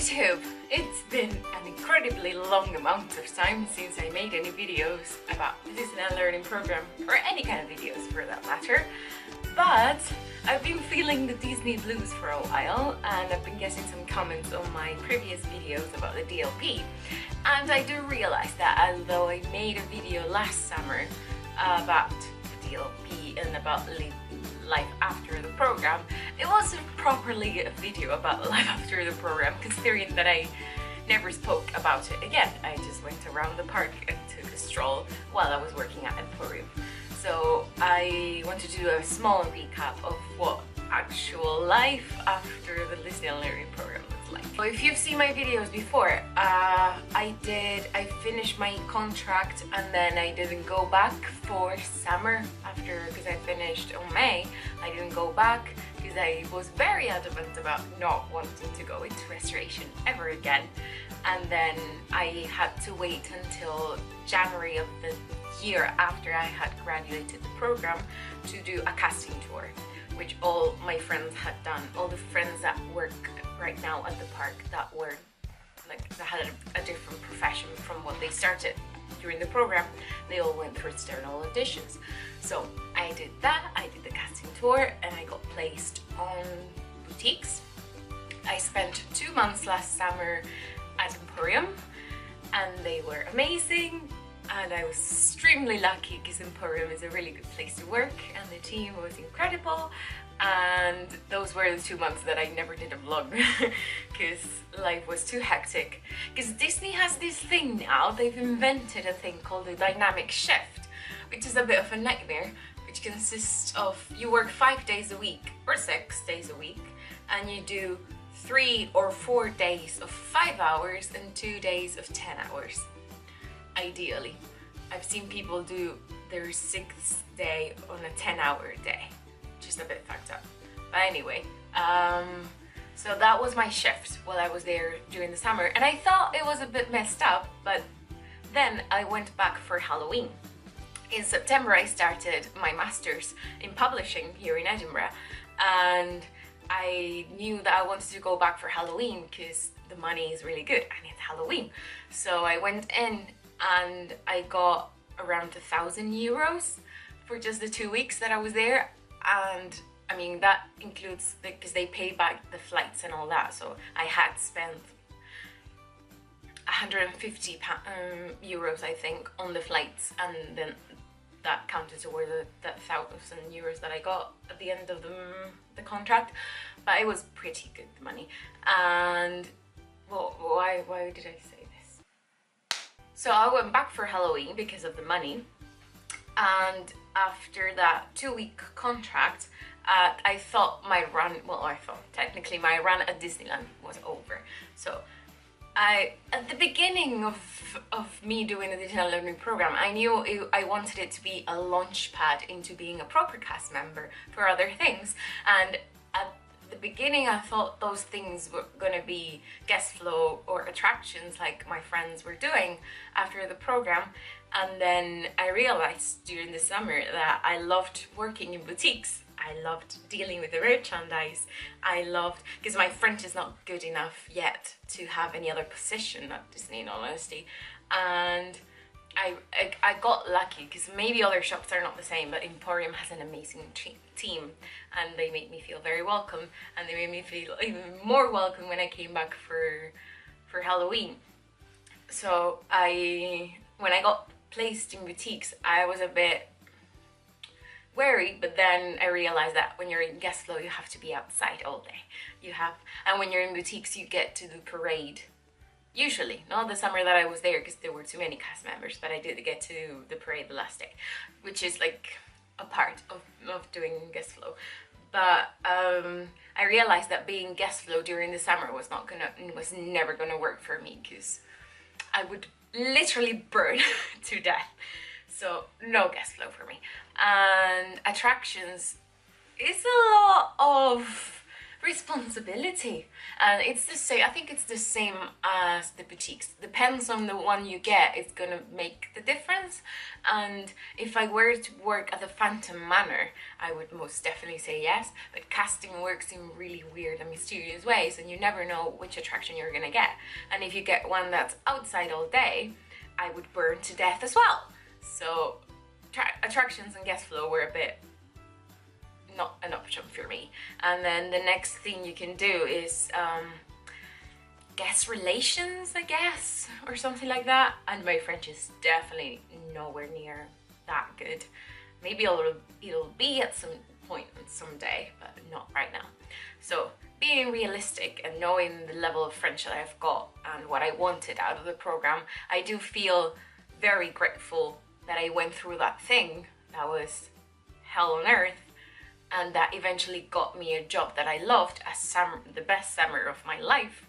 YouTube! It's been an incredibly long amount of time since I made any videos about the Disneyland learning program, or any kind of videos for that matter, but I've been feeling the Disney blues for a while and I've been getting some comments on my previous videos about the DLP, and I do realize that although I made a video last summer about the DLP and about life after the program, it wasn't properly a video about life after the program, considering that I never spoke about it again. I just went around the park and took a stroll while I was working at Emporium. So I want to do a small recap of what actual life after the Disneyland learning program looks like. So if you've seen my videos before, I finished my contract and then I didn't go back for summer after, because I finished on May. I didn't go back because I was very adamant about not wanting to go into restoration ever again, and then I had to wait until January of the year after I had graduated the program to do a casting tour, which all my friends had done. All the friends that work right now at the park that were like, that had a different profession from what they started during the program, they all went through external auditions. So I did that, I did the casting tour, and I got placed on boutiques. I spent 2 months last summer at Emporium and they were amazing, and I was extremely lucky because Emporium is a really good place to work and the team was incredible. And those were the 2 months that I never did a vlog because life was too hectic. Because Disney has this thing now, they've invented a thing called the dynamic shift, which is a bit of a nightmare, which consists of you work 5 days a week or 6 days a week, and you do 3 or 4 days of 5 hours and 2 days of 10 hours. Ideally. I've seen people do their 6th day on a 10-hour day. Just a bit fucked up. But anyway, so that was my shift while I was there during the summer, and I thought it was a bit messed up, but then I went back for Halloween. In September I started my master's in publishing here in Edinburgh, and I knew that I wanted to go back for Halloween because the money is really good and it's Halloween. So I went in and I got around €1,000 for just the 2 weeks that I was there. And I mean, that includes, because they pay back the flights and all that, so I had spent €150 I think on the flights, and then that counted toward the €1,000 that I got at the end of the contract. But it was pretty good money. And well, why did I say this? So I went back for Halloween because of the money, and after that 2-week contract, I thought my run, technically my run at Disneyland was over. So at the beginning of me doing the Disneyland learning program, I knew I wanted it to be a launch pad into being a proper cast member for other things. And at the beginning I thought those things were going to be guest flow or attractions like my friends were doing after the program. And then I realized during the summer that I loved working in boutiques. I loved dealing with the merchandise. I loved, because my French is not good enough yet to have any other position at Disney, in all honesty. And I got lucky because maybe other shops are not the same, but Emporium has an amazing team and they made me feel very welcome, and they made me feel even more welcome when I came back for Halloween. So when I got placed in boutiques, I was a bit wary, but then I realized that when you're in guest flow you have to be outside all day. And when you're in boutiques you get to do parade. Usually, not the summer that I was there because there were too many cast members, but I did get to do the parade the last day, which is like a part of doing guest flow. But I realized that being guest flow during the summer was never gonna work for me because I would literally burn to death. So no guest flow for me. And attractions is a lot of responsibility. And it's the same, I think it's the same as the boutiques. Depends on the one you get, it's gonna make the difference. And if I were to work at the Phantom Manor, I would most definitely say yes. But casting works in really weird and mysterious ways, and you never know which attraction you're gonna get. And if you get one that's outside all day, I would burn to death as well. So attractions and guest flow were a bit not an option for me. And then the next thing you can do is guest relations, I guess, or something like that. And my French is definitely nowhere near that good. Maybe it'll be at some point someday, but not right now. So being realistic and knowing the level of French that I've got and what I wanted out of the program, I do feel very grateful that I went through that thing that was hell on earth, and that eventually got me a job that I loved, the best summer of my life,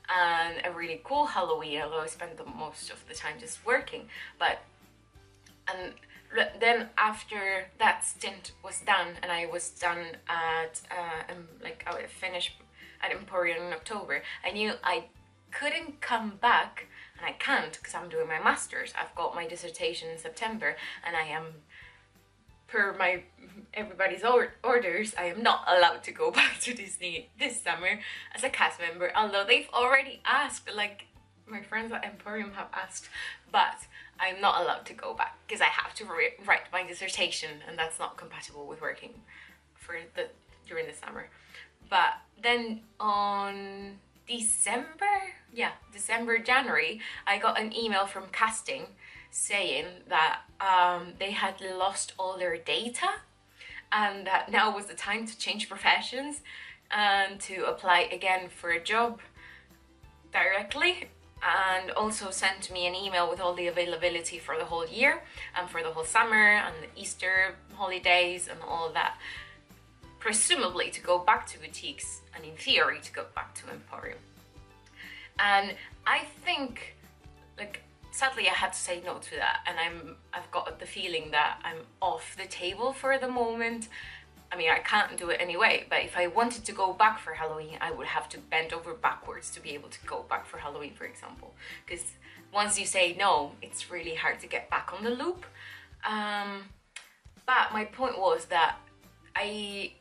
and a really cool Halloween, although I spent the most of the time just working. And then after that stint was done, and I was done at I would finish at Emporium in October, I knew I couldn't come back, and I can't because I'm doing my master's. I've got my dissertation in September, and I am, per everybody's orders, I am not allowed to go back to Disney this summer as a cast member, although they've already asked, like my friends at Emporium have asked, but I'm not allowed to go back because I have to write my dissertation, and that's not compatible with working during the summer. But then on January, I got an email from casting saying that they had lost all their data, and that now was the time to change professions and to apply again for a job directly, and also sent me an email with all the availability for the whole year and for the whole summer and the Easter holidays and all that, presumably to go back to boutiques and in theory to go back to Emporium. And I think, like, sadly I had to say no to that, and I've got the feeling that I'm off the table for the moment. I mean, I can't do it anyway, but if I wanted to go back for Halloween, I would have to bend over backwards to be able to go back for Halloween, for example. Because once you say no, it's really hard to get back on the loop. But my point was that I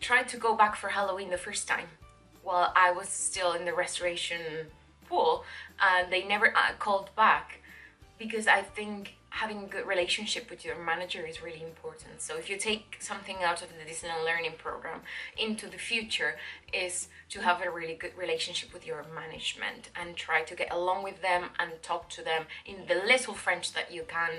tried to go back for Halloween the first time while I was still in the restoration pool, and they never called back, because I think having a good relationship with your manager is really important. So if you take something out of the Disneyland Learning Program into the future, is to have a really good relationship with your management and try to get along with them and talk to them in the little French that you can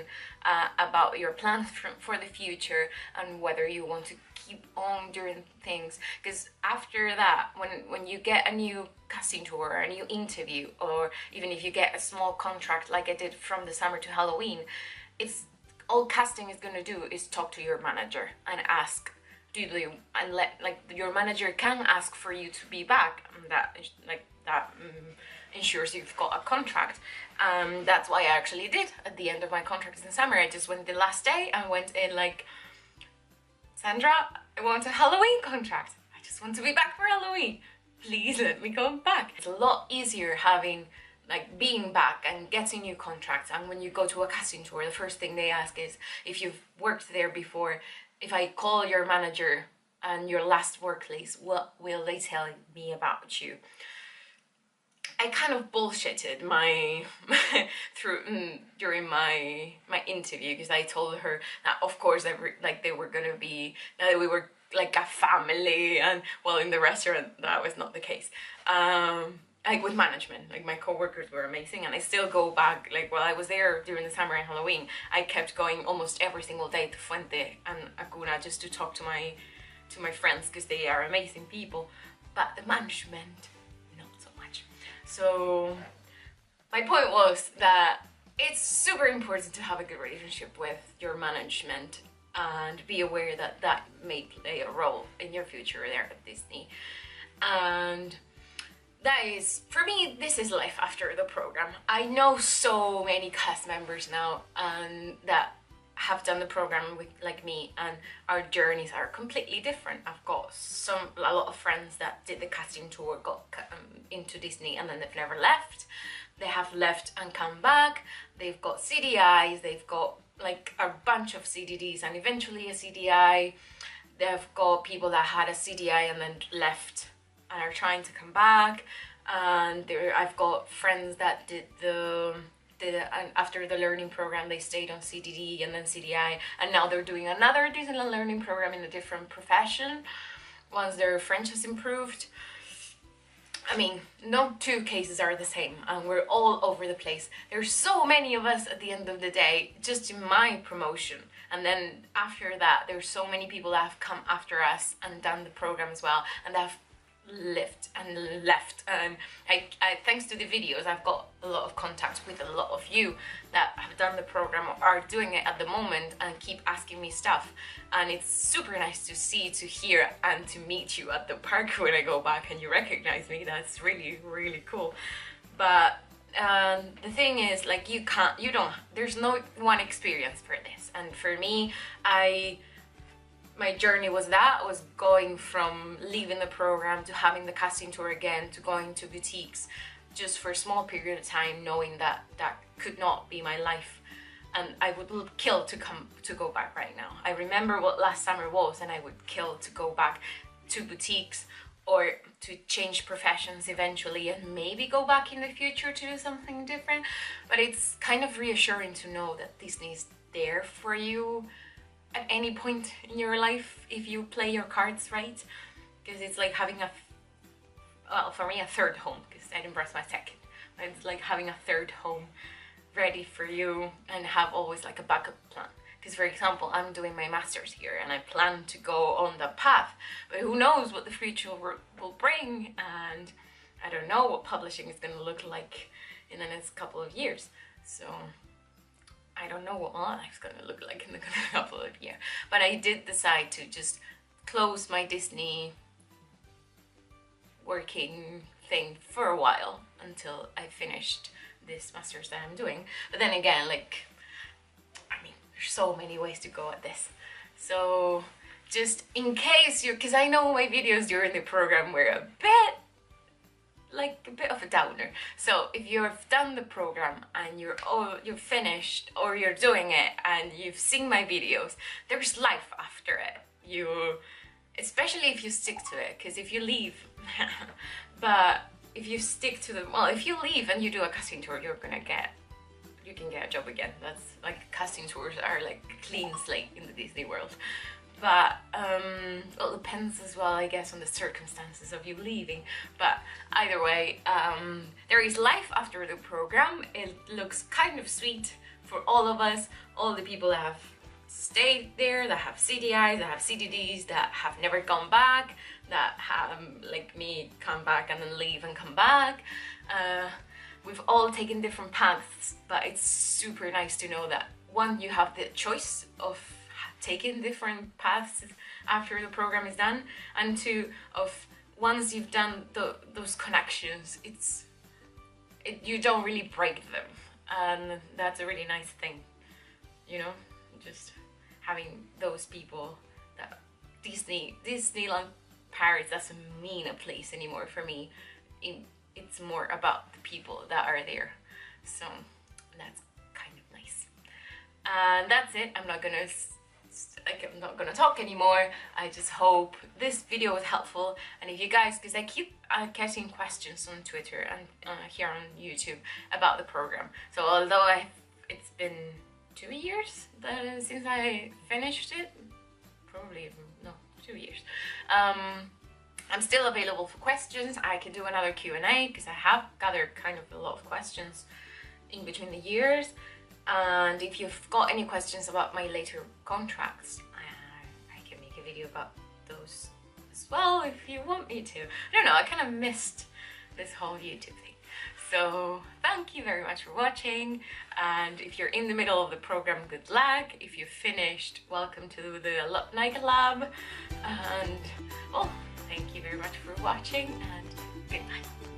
about your plans for the future and whether you want to keep on doing things. Because after that, when you get a new casting tour or a new interview, or even if you get a small contract like I did from the summer to Halloween, it's all casting is going to do is talk to your manager and ask, your manager can ask for you to be back, and that ensures you've got a contract. That's why I actually did at the end of my contract in the summer. I just went the last day and went in like, Sandra, I want a Halloween contract. I just want to be back for Halloween. Please let me go back. It's a lot easier being back and getting new contracts. And when you go to a casting tour, the first thing they ask is if you've worked there before. If I call your manager and your last workplace, what will they tell me about you? I kind of bullshitted during my interview, because I told her that of course they were gonna be, that we were like a family, and well, in the restaurant that was not the case. Like with management, like my co-workers were amazing, and I still go back. Like while I was there during the summer and Halloween, I kept going almost every single day to Fuente and Acuna just to talk to my friends, because they are amazing people. But the management, not so much. So my point was that it's super important to have a good relationship with your management and be aware that that may play a role in your future there at Disney. And that is, for me, this is life after the program. I know so many cast members now, and that have done the program with like me, and our journeys are completely different. I've got a lot of friends that did the casting tour, got into Disney, and then they've never left. They have left and come back. They've got CDIs, they've got like a bunch of CDDs and eventually a CDI. They've got people that had a CDI and then left and are trying to come back. And I've got friends that did and after the learning program they stayed on CDD and then CDI, and now they're doing another Disneyland learning program in a different profession once their French has improved. I mean, no two cases are the same, and we're all over the place. There's so many of us at the end of the day, just in my promotion. And then after that, there's so many people that have come after us and done the program as well, and that have lived and left. And I thanks to the videos, I've got a lot of contact with a lot of you that have done the program or are doing it at the moment and keep asking me stuff. And it's super nice to see, to hear, and to meet you at the park when I go back and you recognize me. That's really, really cool. But the thing is, like, there's no one experience for this. And for me, my journey was going from leaving the program to having the casting tour again, to going to boutiques just for a small period of time, knowing that that could not be my life. And I would kill to go back right now. I remember what last summer was, and I would kill to go back to boutiques or to change professions eventually and maybe go back in the future to do something different. But it's kind of reassuring to know that Disney's there for you at any point in your life if you play your cards right, because it's like having for me, a third home, because Edinburgh's my second. But it's like having a third home ready for you and have always like a backup plan. Because for example, I'm doing my master's here and I plan to go on the path, but who knows what the future will bring, and I don't know what publishing is going to look like in the next couple of years. So I don't know what my life's going to look like in the couple of years. But I did decide to just close my Disney working thing for a while until I finished this master's that I'm doing. But then again, like, I mean, there's so many ways to go at this. So just in case because I know my videos during the program were a bit of a downer. So if you've done the program and you're finished, or you're doing it and you've seen my videos, there's life after it. Especially if you stick to it, because if you leave, but if you stick to if you leave and you do a casting tour, you can get a job again. That's like, casting tours are like a clean slate in the Disney world. But it depends as well, I guess, on the circumstances of you leaving. But either way, there is life after the program. It looks kind of sweet for all of us, all the people that have stayed there, that have CDIs, that have CDDs, that have never gone back, that have, like me, come back and then leave and come back. We've all taken different paths, but it's super nice to know that, one, you have the choice of taking different paths after the program is done, and two, of once you've done those connections, you don't really break them, and that's a really nice thing, you know, just having those people. That Disneyland Paris doesn't mean a place anymore for me. It's more about the people that are there, so that's kind of nice. And that's it. I'm not gonna talk anymore. I just hope this video was helpful, and if you guys, because I keep getting questions on Twitter and here on YouTube about the program. So although it's been 2 years since I finished it, probably no, 2 years. I'm still available for questions. I can do another Q&A because I have gathered kind of a lot of questions in between the years. And if you've got any questions about my later contracts, I can make a video about those as well if you want me to. I don't know, I kind of missed this whole YouTube thing. So thank you very much for watching, and if you're in the middle of the program, good luck. If you've finished, welcome to the Alumni Club, and well, thank you very much for watching, and goodbye.